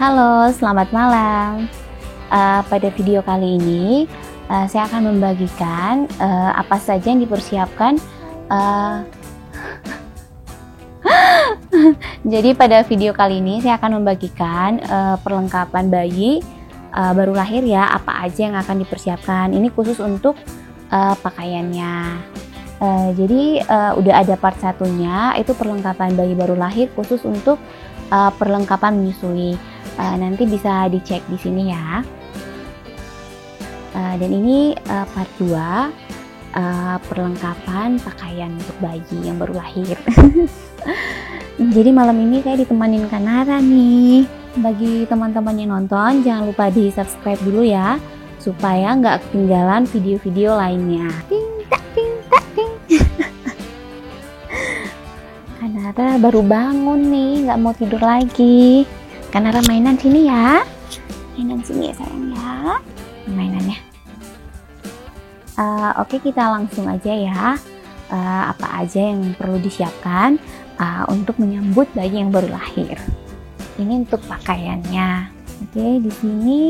Halo, selamat malam. Pada video kali ini, saya akan membagikan apa saja yang dipersiapkan. Jadi pada video kali ini saya akan membagikan perlengkapan bayi baru lahir ya, apa aja yang akan dipersiapkan. Ini khusus untuk pakaiannya. Jadi udah ada part satunya, itu perlengkapan bayi baru lahir khusus untuk perlengkapan menyusui. Nanti bisa dicek di sini ya. Dan ini part 2, perlengkapan pakaian untuk bayi yang baru lahir. Jadi malam ini saya ditemanin Kanara nih. Bagi teman-teman yang nonton, jangan lupa di subscribe dulu ya, supaya nggak ketinggalan video-video lainnya. Ting tak ting tak ting. Kanara baru bangun nih, nggak mau tidur lagi. Kanara mainan sini ya, mainan sini ya sayang ya, mainannya. Oke, kita langsung aja ya. Apa aja yang perlu disiapkan untuk menyambut bayi yang baru lahir. Ini untuk pakaiannya. Oke, di sini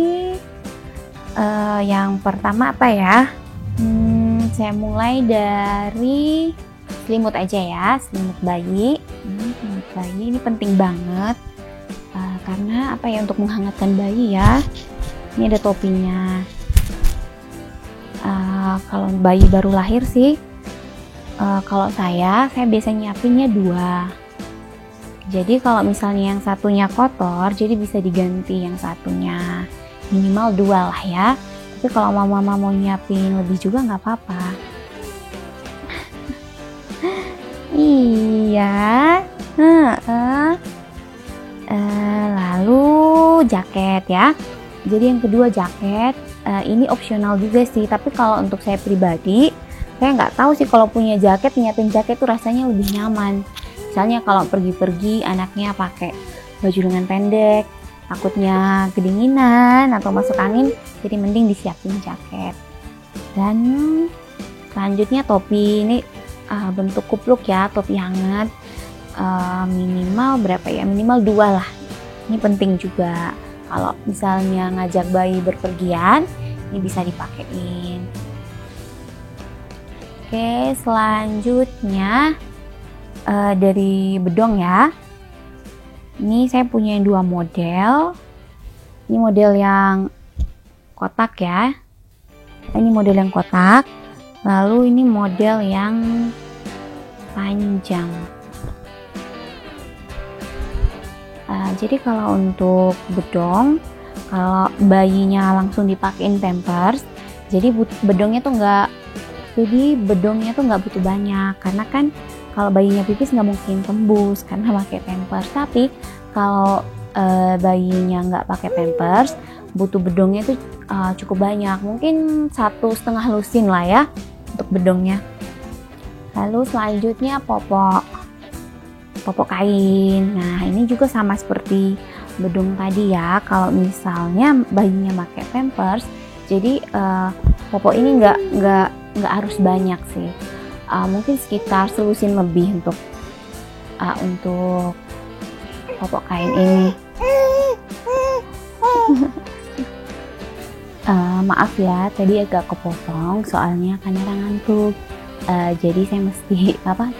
yang pertama apa ya? Saya mulai dari selimut aja ya, selimut bayi. Selimut bayi ini penting banget. Karena apa ya, untuk menghangatkan bayi ya. Ini ada topinya. Kalau bayi baru lahir sih, kalau saya biasanya nyiapinnya 2. Jadi kalau misalnya yang satunya kotor, jadi bisa diganti yang satunya, minimal 2 lah ya. Tapi kalau mama mau nyiapin lebih juga nggak apa-apa. Iya. Lalu jaket ya. Jadi yang kedua jaket, ini opsional juga sih. Tapi kalau untuk saya pribadi, saya nggak tahu sih kalau punya jaket, nyiapin jaket tuh rasanya lebih nyaman. Misalnya kalau pergi-pergi anaknya pakai baju lengan pendek, takutnya kedinginan atau masuk angin, jadi mending disiapin jaket. Dan selanjutnya topi, ini bentuk kupluk ya, topi hangat. Minimal berapa ya, minimal 2 lah. Ini penting juga kalau misalnya ngajak bayi berpergian, ini bisa dipakein. Oke, selanjutnya dari bedong ya. Ini saya punya 2 model. Ini model yang kotak ya. Ini model yang kotak. Lalu ini model yang panjang. Jadi kalau untuk bedong, kalau bayinya langsung dipakein pampers, jadi bedongnya tuh nggak butuh banyak, karena kan kalau bayinya pipis nggak mungkin tembus karena pakai pampers. Tapi kalau bayinya nggak pakai pampers, butuh bedongnya tuh cukup banyak, mungkin 1,5 lusin lah ya untuk bedongnya. Lalu selanjutnya popok kain. Nah, ini juga sama seperti bedong tadi ya. Kalau misalnya bayinya pakai pampers, jadi popok ini nggak harus banyak sih. Mungkin sekitar selusin lebih untuk popok kain ini. Maaf ya, tadi agak kepotong soalnya Kanara ngantuk. Jadi saya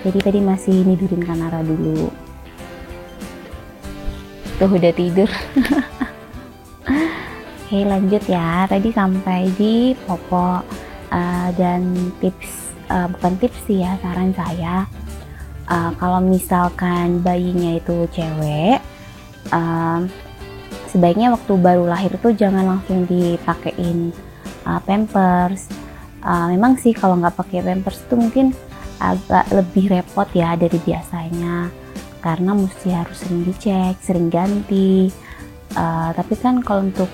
jadi tadi masih nidurin Kanara dulu. Tuh udah tidur. Oke, lanjut ya. Tadi sampai di popok. Dan tips, bukan tips sih ya, saran saya, kalau misalkan bayinya itu cewek, sebaiknya waktu baru lahir tuh jangan langsung dipakein pampers. Memang sih kalau nggak pakai pampers itu mungkin agak lebih repot ya dari biasanya, karena mesti harus sering dicek, sering ganti. Tapi kan kalau untuk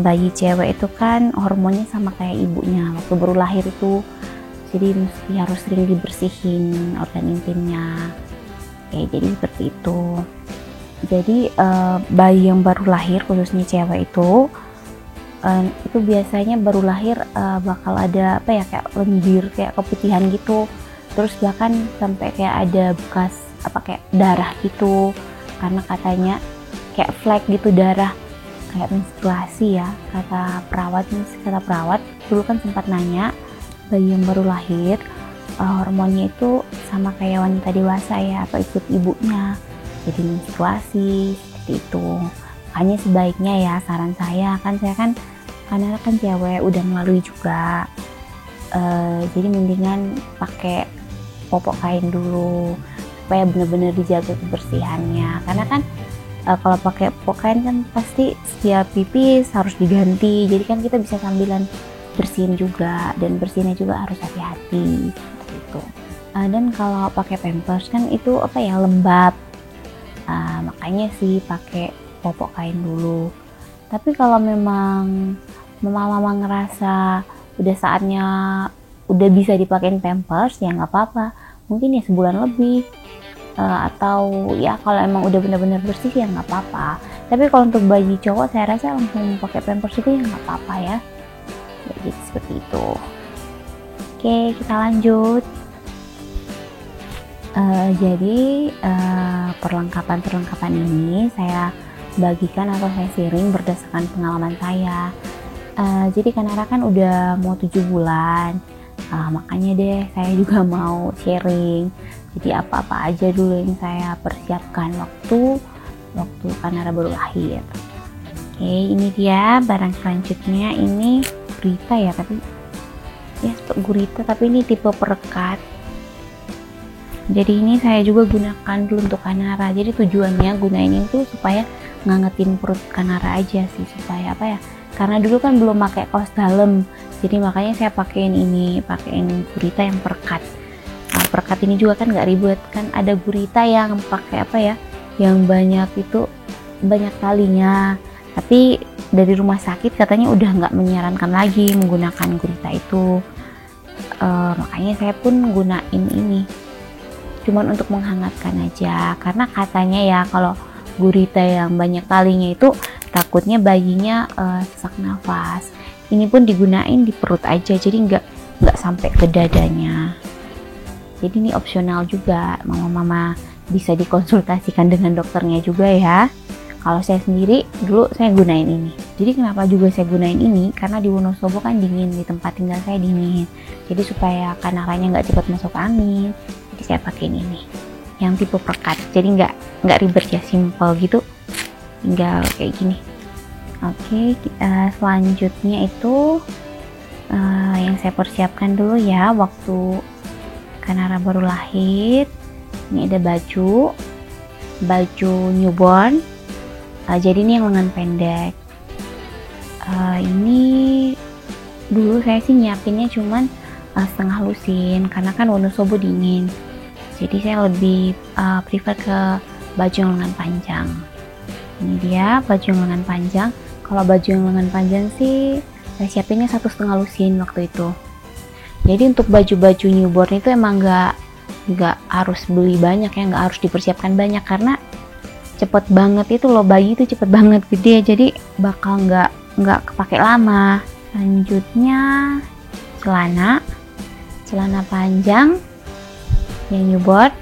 bayi cewek itu kan hormonnya sama kayak ibunya waktu baru lahir itu, jadi mesti harus sering dibersihin organ intimnya. Jadi seperti itu. Jadi bayi yang baru lahir khususnya cewek itu biasanya baru lahir bakal ada apa ya, kayak lendir, kayak keputihan gitu, terus bahkan sampai kayak ada bekas kayak darah gitu, karena katanya kayak flek gitu darah kayak menstruasi ya, kata perawat dulu kan sempat nanya bayi yang baru lahir hormonnya itu sama kayak wanita dewasa ya atau ikut ibunya, jadi menstruasi seperti itu. Makanya sebaiknya ya, saran saya kan karena kan cewek udah melalui juga, jadi mendingan pakai popok kain dulu supaya benar-benar dijaga kebersihannya, karena kan kalau pakai popok kain kan pasti setiap pipis harus diganti, jadi kan kita bisa sambilan bersihin juga, dan bersihnya juga harus hati-hati seperti itu. Dan kalau pakai pampers kan itu lembab, makanya sih pakai popok kain dulu. Tapi kalau memang mama ngerasa udah saatnya udah bisa dipakein pampers, ya nggak apa-apa, mungkin ya sebulan lebih, atau ya kalau emang udah benar-benar bersih ya nggak apa-apa. Tapi kalau untuk bayi cowok saya rasa langsung pakai pampers juga ya nggak apa-apa ya. Jadi seperti itu. Oke, kita lanjut. Jadi perlengkapan ini saya bagikan atau saya sharing berdasarkan pengalaman saya. Jadi Kanara kan udah mau 7 bulan, makanya deh saya juga mau sharing. Jadi apa-apa aja dulu yang saya persiapkan waktu Kanara baru lahir. Oke, ini dia barang selanjutnya. Ini gurita ya, tapi ini tipe perekat. Jadi ini saya juga gunakan dulu untuk Kanara. Jadi tujuannya gunain itu supaya ngangetin perut Kanara aja sih, supaya karena dulu kan belum pakai kaos dalam, jadi makanya saya pakein gurita yang perekat. Perekat ini juga kan nggak ribet, kan ada gurita yang pakai yang banyak talinya, tapi dari rumah sakit katanya udah nggak menyarankan lagi menggunakan gurita itu. Makanya saya pun gunain ini cuman untuk menghangatkan aja, karena katanya ya kalau gurita yang banyak talinya itu takutnya bayinya sesak nafas. Ini pun digunain di perut aja, jadi nggak sampai ke dadanya. Jadi ini opsional juga, mama-mama bisa dikonsultasikan dengan dokternya juga ya. Kalau saya sendiri dulu saya gunain ini. Jadi kenapa juga saya gunain ini? Karena di Wonosobo kan dingin, di tempat tinggal saya dingin. Jadi supaya Kanaranya nggak cepat masuk angin, jadi saya pakein ini yang tipe perekat. Jadi nggak ribet ya, simple gitu, tinggal kayak gini. Oke, selanjutnya itu yang saya persiapkan dulu ya waktu Kanara baru lahir. Ini ada baju newborn. Jadi ini yang lengan pendek. Ini dulu saya sih nyiapinnya cuman setengah lusin, karena kan Wonosobo dingin. Jadi saya lebih prefer ke baju yang lengan panjang. Ini dia baju yang lengan panjang. Kalau baju yang lengan panjang sih saya siapinnya 1,5 lusin waktu itu. Jadi untuk baju-baju newborn itu emang nggak harus beli banyak ya, nggak harus dipersiapkan banyak, karena cepet banget itu loh, bayi itu cepet banget gede, jadi bakal nggak kepake lama. Selanjutnya celana panjang yang newborn.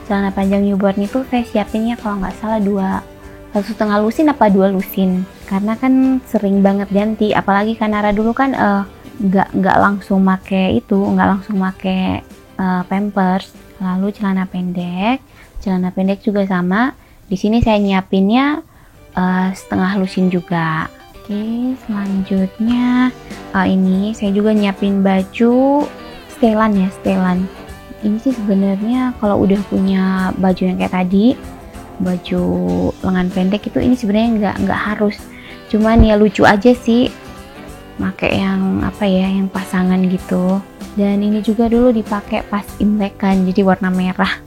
Celana panjang newborn itu saya siapinnya kalau nggak salah 1,5 lusin apa 2 lusin, karena kan sering banget ganti, apalagi Kanara dulu kan nggak langsung make pampers. Lalu celana pendek juga sama. Di sini saya nyiapinnya setengah lusin juga. Oke, selanjutnya ini saya juga nyiapin baju setelan. Ini sih sebenarnya kalau udah punya baju yang kayak tadi, baju lengan pendek itu, ini sebenarnya nggak harus, cuman ya lucu aja sih pakai yang yang pasangan gitu. Dan ini juga dulu dipakai pas Imlek kan, jadi warna merah.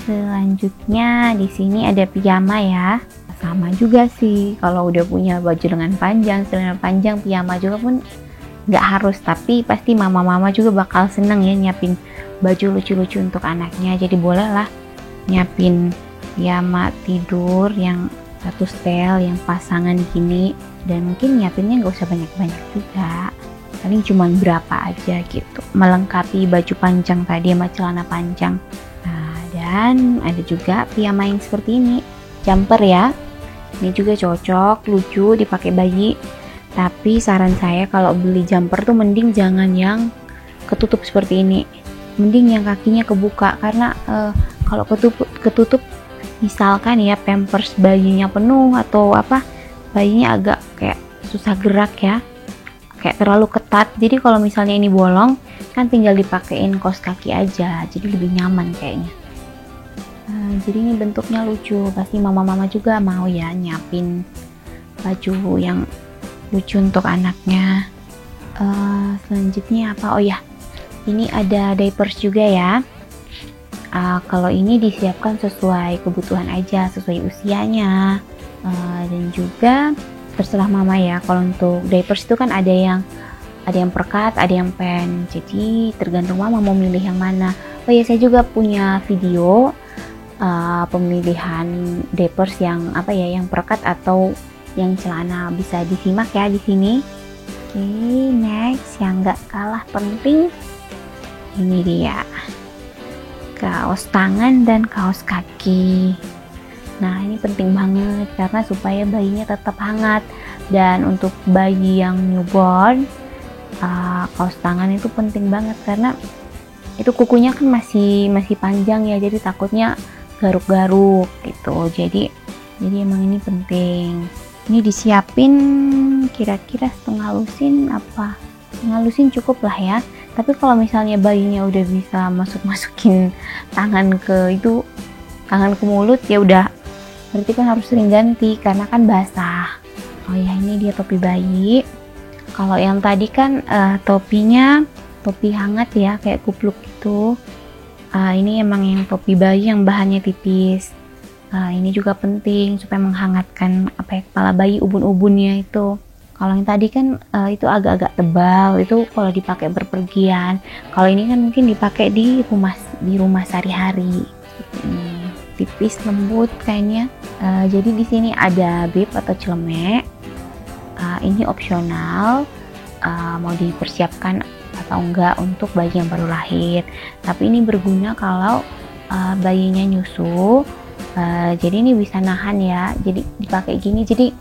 Selanjutnya di sini ada piyama ya. Sama juga sih, kalau udah punya baju lengan panjang, celana panjang, piyama juga pun nggak harus, tapi pasti mama-mama juga bakal seneng ya nyiapin baju lucu-lucu untuk anaknya. Jadi bolehlah nyiapin piyama tidur yang satu setel, yang pasangan gini, dan mungkin nyiapinnya nggak usah banyak-banyak juga, paling cuma berapa aja gitu, melengkapi baju panjang tadi sama celana panjang. Dan ada juga piyama yang seperti ini, jumper ya. Ini juga cocok, lucu dipakai bayi. Tapi saran saya kalau beli jumper tuh mending jangan yang ketutup seperti ini. Mending yang kakinya kebuka, karena kalau ketutup misalkan ya pampers bayinya penuh atau apa, bayinya agak kayak susah gerak ya, kayak terlalu ketat. Jadi kalau misalnya ini bolong kan tinggal dipakein kaos kaki aja, jadi lebih nyaman kayaknya. Jadi ini bentuknya lucu, pasti mama-mama juga mau ya nyiapin baju yang lucu untuk anaknya. Selanjutnya apa? Oh ya, ini ada diapers juga ya. Kalau ini disiapkan sesuai kebutuhan aja, sesuai usianya. Dan juga terserah mama ya. Kalau untuk diapers itu kan ada yang perekat, ada yang pen. Jadi tergantung mama mau milih yang mana. Oh ya, saya juga punya video pemilihan diapers yang apa ya, yang perekat atau yang celana, bisa disimak ya di sini. Oke, next yang nggak kalah penting ini dia, kaos tangan dan kaos kaki. Nah ini penting banget karena supaya bayinya tetap hangat. Dan untuk bayi yang newborn, kaos tangan itu penting banget karena itu kukunya kan masih panjang ya, jadi takutnya garuk-garuk gitu. Jadi emang ini penting. Ini disiapin kira-kira setengah lusin apa? Setengah lusin cukup lah ya. Tapi kalau misalnya bayinya udah bisa masukin tangan ke mulut, ya udah berarti kan harus sering ganti karena kan basah. Oh ya, ini dia topi bayi. Kalau yang tadi kan topinya topi hangat ya, kayak kupluk gitu. Ini emang yang topi bayi yang bahannya tipis. Ini juga penting supaya menghangatkan kepala bayi, ubun-ubunnya itu. Kalau yang tadi kan itu agak-agak tebal, itu kalau dipakai berpergian. Kalau ini kan mungkin dipakai di rumah sehari-hari. Tipis, lembut kayaknya. Jadi di sini ada bib atau celemek. Ini opsional, mau dipersiapkan atau enggak untuk bayi yang baru lahir. Tapi ini berguna kalau bayinya nyusu. Jadi ini bisa nahan ya. Jadi dipakai gini, jadi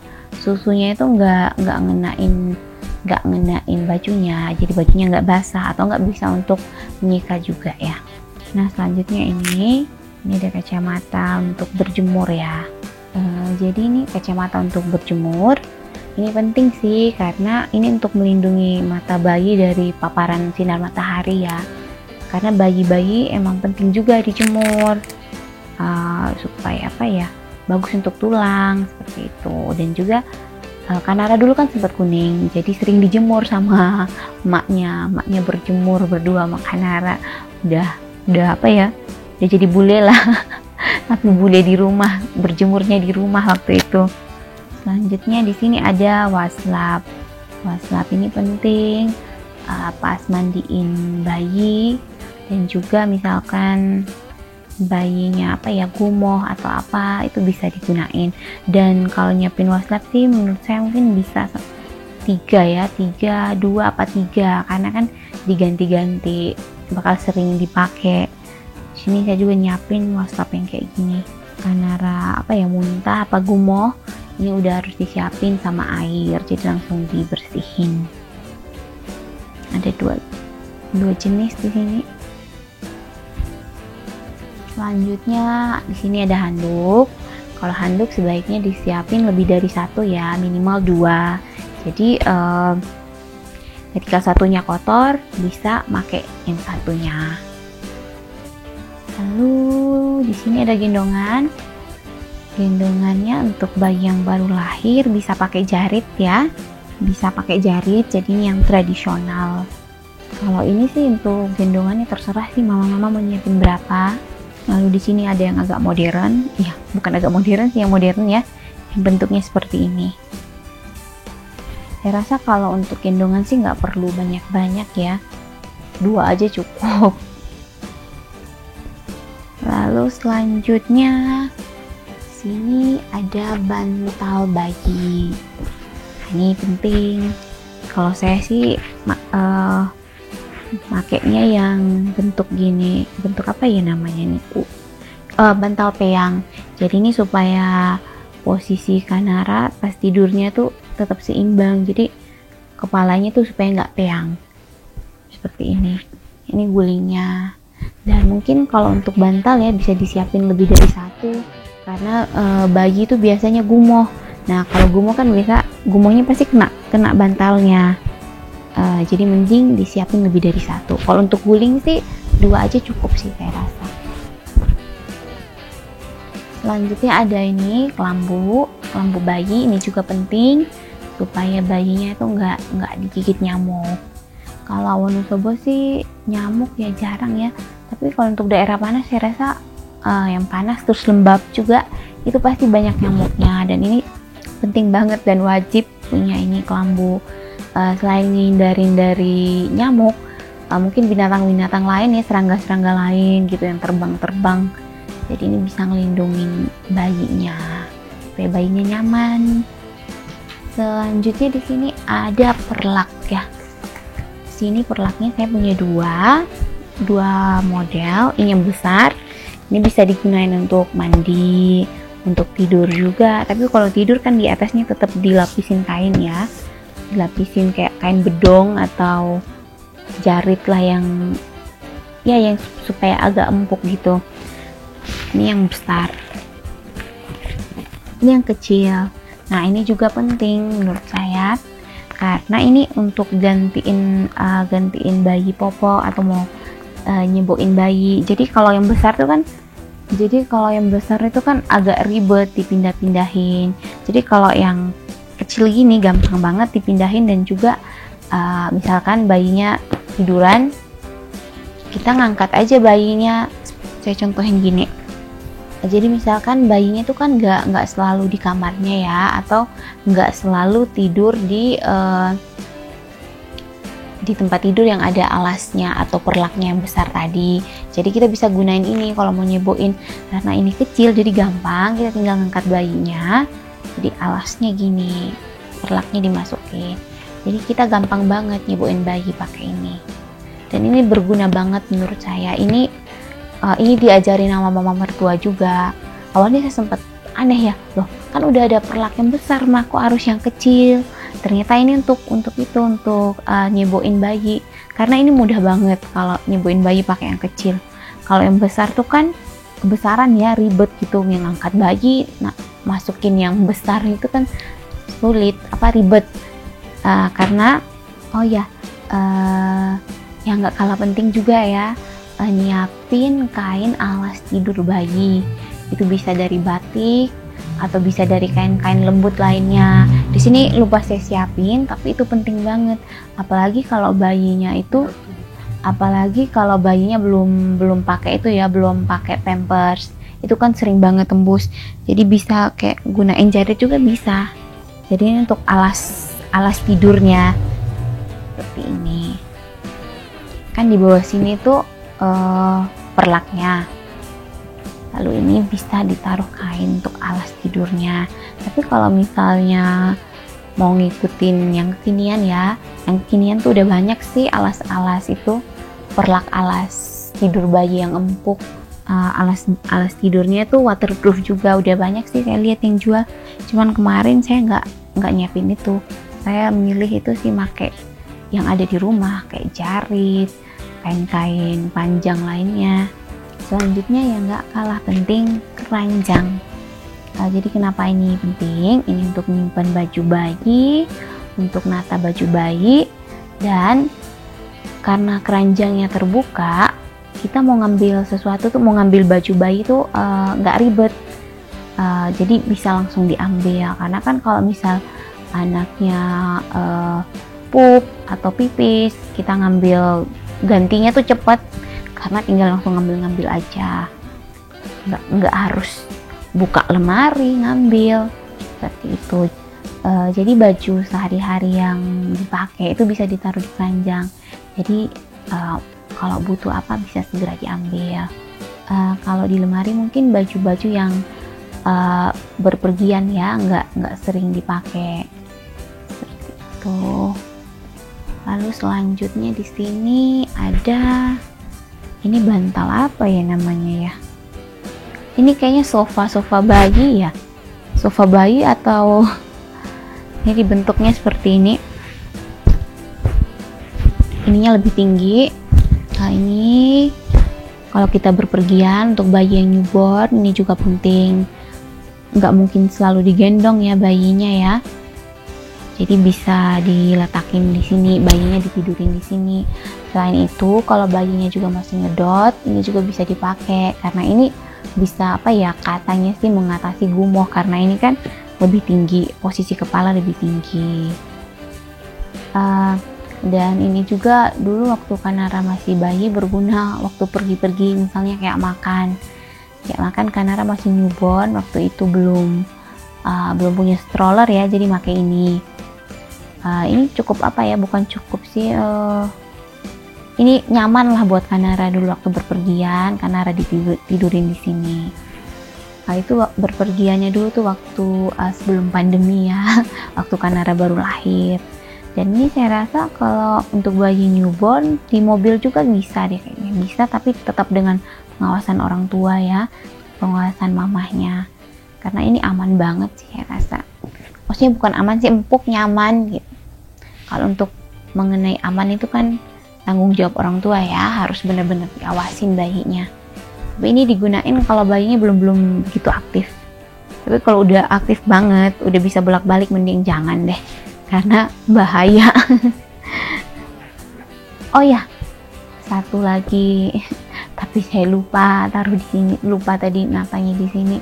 susunya itu nggak ngenain bajunya, jadi bajunya nggak basah atau nggak bisa untuk menyikat juga ya. Nah selanjutnya ini ada kacamata untuk berjemur ya. Jadi ini kacamata untuk berjemur. Ini penting sih karena ini untuk melindungi mata bayi dari paparan sinar matahari ya. Karena bayi-bayi emang penting juga dijemur supaya bagus untuk tulang seperti itu. Dan juga Kanara dulu kan sempat kuning, jadi sering dijemur sama emaknya berjemur berdua sama Kanara. Udah udah jadi bule lah. Tapi bule di rumah, berjemurnya di rumah waktu itu. Selanjutnya di sini ada waslap. Waslap ini penting pas mandiin bayi, dan juga misalkan bayinya gumoh atau apa, itu bisa digunain. Dan kalau nyiapin waslap sih menurut saya mungkin bisa 3 ya, 2 apa 3, karena kan diganti-ganti, bakal sering dipakai. Sini saya juga nyiapin waslap yang kayak gini. Kanara muntah apa gumoh, ini udah harus disiapin sama air, jadi langsung dibersihin. Ada dua jenis di sini. Selanjutnya di sini ada handuk. Kalau handuk sebaiknya disiapin lebih dari 1 ya, minimal 2. Jadi ketika satunya kotor bisa pakai yang satunya. Lalu di sini ada gendongan. Gendongannya untuk bayi yang baru lahir bisa pakai jarit ya, bisa pakai jarit. Jadi ini yang tradisional. Kalau ini sih untuk gendongannya terserah sih mama-mama mau nyiapin berapa. Lalu di sini ada yang agak modern, ya bukan agak modern sih, yang modern ya, yang bentuknya seperti ini. Saya rasa kalau untuk gendongan sih nggak perlu banyak-banyak ya, 2 aja cukup. Lalu selanjutnya sini ada bantal bayi. Ini penting. Kalau saya sih makainya yang bentuk gini, bentuk apa ya namanya nih, bantal peyang. Jadi ini supaya posisi Kanara pas tidurnya tuh tetap seimbang, jadi kepalanya tuh supaya nggak peang seperti ini gulingnya. Dan mungkin kalau untuk bantal ya bisa disiapin lebih dari satu, karena bayi itu biasanya gumoh. Nah kalau gumoh kan biasa gumohnya pasti kena bantalnya, jadi mending disiapin lebih dari satu. Kalau untuk guling sih 2 aja cukup sih saya rasa. Selanjutnya ada ini kelambu bayi. Ini juga penting supaya bayinya itu nggak digigit nyamuk. Kalau Wonosobo sih nyamuk ya jarang ya, tapi kalau untuk daerah panas saya rasa yang panas terus lembab juga itu pasti banyak nyamuknya, dan ini penting banget dan wajib punya ini kelambu. Selain ngindarin dari nyamuk, mungkin binatang-binatang lain ya, serangga-serangga lain gitu yang terbang-terbang, jadi ini bisa ngelindungin bayinya supaya bayinya nyaman. Selanjutnya di sini ada perlak ya. Sini perlaknya saya punya dua model. Ini yang besar, ini bisa digunakan untuk mandi, untuk tidur juga. Tapi kalau tidur kan di atasnya tetap dilapisin kain ya, dilapisin kayak kain bedong atau jarit lah yang supaya agak empuk gitu. Ini yang besar, ini yang kecil. Nah ini juga penting menurut saya, karena ini untuk gantiin bayi popo atau mau nyeboin bayi. Jadi kalau yang besar itu kan agak ribet dipindah-pindahin. Jadi kalau yang kecil gini gampang banget dipindahin, dan juga misalkan bayinya tiduran, kita ngangkat aja bayinya. Saya contohin gini. Jadi misalkan bayinya itu kan nggak selalu di kamarnya ya, atau nggak selalu tidur di tempat tidur yang ada alasnya atau perlaknya yang besar tadi. Jadi kita bisa gunain ini kalau mau nyeboin, karena ini kecil jadi gampang, kita tinggal ngangkat bayinya. Jadi alasnya gini, perlaknya dimasukin. Jadi kita gampang banget nyeboin bayi pakai ini. Dan ini berguna banget menurut saya. Ini diajarin sama mama mertua juga. Awalnya saya sempat aneh ya, loh kan udah ada perlak yang besar mah kok harus yang kecil. Ternyata ini untuk nyeboin bayi, karena ini mudah banget kalau nyeboin bayi pakai yang kecil. Kalau yang besar tuh kan kebesaran ya, ribet gitu ngangkat bayi, masukin yang besar itu kan sulit, ribet. Karena yang nggak kalah penting juga ya, nyiapin kain alas tidur bayi. Itu bisa dari batik atau bisa dari kain-kain lembut lainnya. Di sini lupa saya siapin, tapi itu penting banget. Apalagi kalau bayinya belum pakai itu ya, belum pakai pampers. Itu kan sering banget tembus. Jadi bisa kayak gunain jarit juga bisa. Jadi ini untuk alas tidurnya seperti ini. Kan di bawah sini tuh perlaknya, lalu ini bisa ditaruh kain untuk alas tidurnya. Tapi kalau misalnya mau ngikutin yang kekinian ya, yang kekinian tuh udah banyak sih alas-alas itu, perlak alas tidur bayi yang empuk, alas tidurnya tuh waterproof juga, udah banyak sih saya lihat yang jual. Cuman kemarin saya nggak nyiapin itu, saya milih itu sih pakai yang ada di rumah kayak jarit, kain-kain panjang lainnya. Selanjutnya yang nggak kalah penting, keranjang. Jadi kenapa ini penting? Ini untuk menyimpan baju bayi, untuk nata baju bayi, dan karena keranjangnya terbuka, kita mau ngambil sesuatu tuh, mau ngambil baju bayi tuh nggak ribet. Jadi bisa langsung diambil, karena kan kalau misal anaknya pup atau pipis, kita ngambil gantinya tuh cepet, karena tinggal langsung ngambil aja, nggak harus buka lemari ngambil seperti itu. Jadi baju sehari-hari yang dipakai itu bisa ditaruh di keranjang, jadi kalau butuh apa bisa segera diambil. Kalau di lemari mungkin baju-baju yang berpergian ya, nggak sering dipakai seperti itu. Lalu selanjutnya di sini ada ini bantal apa ya namanya ya? Ini kayaknya sofa bayi ya. sofa bayi atau ini bentuknya seperti ini. Ininya lebih tinggi. Nah, ini kalau kita berpergian untuk bayi yang newborn ini juga penting. Nggak mungkin selalu digendong ya bayinya ya. Jadi bisa diletakin di sini, bayinya ditidurin di sini. Selain itu, kalau bayinya juga masih ngedot, ini juga bisa dipakai karena ini bisa katanya sih mengatasi gumoh karena ini kan lebih tinggi, posisi kepala lebih tinggi. Dan ini juga dulu waktu Kanara masih bayi berguna waktu pergi-pergi, misalnya kayak makan Kanara masih newborn, waktu itu belum punya stroller ya, jadi pakai ini. Ini cukup bukan cukup sih, ini nyaman lah buat Kanara dulu waktu berpergian. Kanara tidurin di sini. Itu berpergiannya dulu tuh waktu sebelum pandemi ya, waktu Kanara baru lahir. Dan ini saya rasa kalau untuk bayi newborn di mobil juga bisa deh kayaknya, bisa, tapi tetap dengan pengawasan orang tua ya, pengawasan mamahnya, karena ini aman banget sih saya rasa. Maksudnya bukan aman sih, empuk, nyaman gitu. Kalau untuk mengenai aman itu kan tanggung jawab orang tua ya, harus benar-benar diawasin bayinya. Tapi ini digunain kalau bayinya belum begitu aktif. Tapi kalau udah aktif banget, udah bisa bolak-balik, mending jangan deh, karena bahaya. Oh ya, satu lagi, tapi saya lupa taruh di sini, lupa tadi napanya di sini.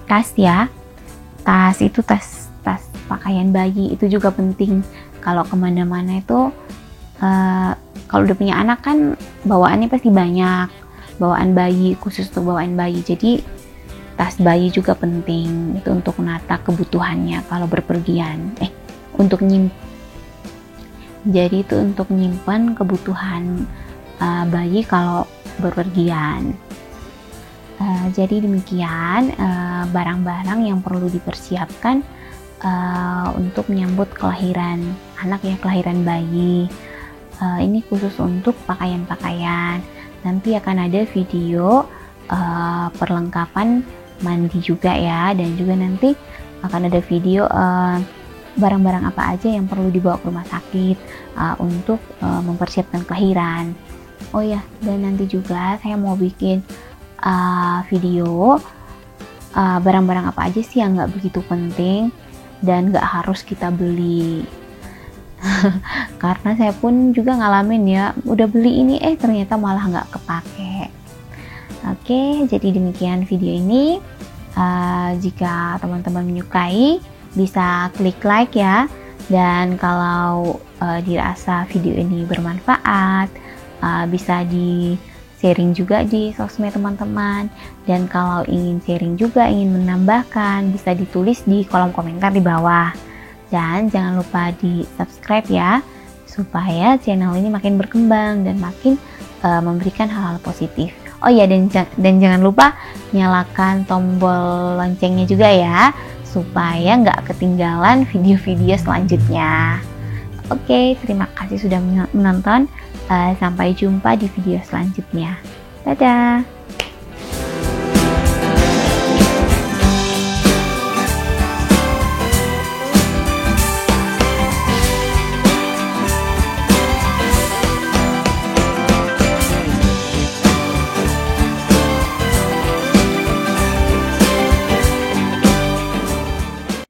Tas ya, tas itu tas pakaian bayi itu juga penting. Kalau kemana-mana itu, kalau udah punya anak kan bawaannya pasti banyak, bawaan bayi, khusus untuk bawaan bayi. Jadi tas bayi juga penting, itu untuk menata kebutuhannya kalau berpergian. Jadi itu untuk menyimpan kebutuhan bayi kalau berpergian. Jadi demikian barang-barang yang perlu dipersiapkan untuk menyambut kelahiran anak ya, kelahiran bayi. Ini khusus untuk pakaian-pakaian. Nanti akan ada video perlengkapan mandi juga ya, dan juga nanti akan ada video barang-barang apa aja yang perlu dibawa ke rumah sakit untuk mempersiapkan kelahiran. Oh ya, dan nanti juga saya mau bikin video barang-barang apa aja sih yang nggak begitu penting dan nggak harus kita beli. Karena saya pun juga ngalamin ya, udah beli ini ternyata malah nggak kepake. Oke, jadi demikian video ini. Jika teman-teman menyukai, bisa klik like ya. Dan kalau dirasa video ini bermanfaat, bisa di sharing juga di sosmed teman-teman. Dan kalau ingin sharing juga, ingin menambahkan, bisa ditulis di kolom komentar di bawah. Dan jangan lupa di subscribe ya, supaya channel ini makin berkembang dan makin memberikan hal-hal positif. Oh ya, dan jangan lupa nyalakan tombol loncengnya juga ya, supaya nggak ketinggalan video-video selanjutnya. Oke, terima kasih sudah menonton. Sampai jumpa di video selanjutnya. Dadah!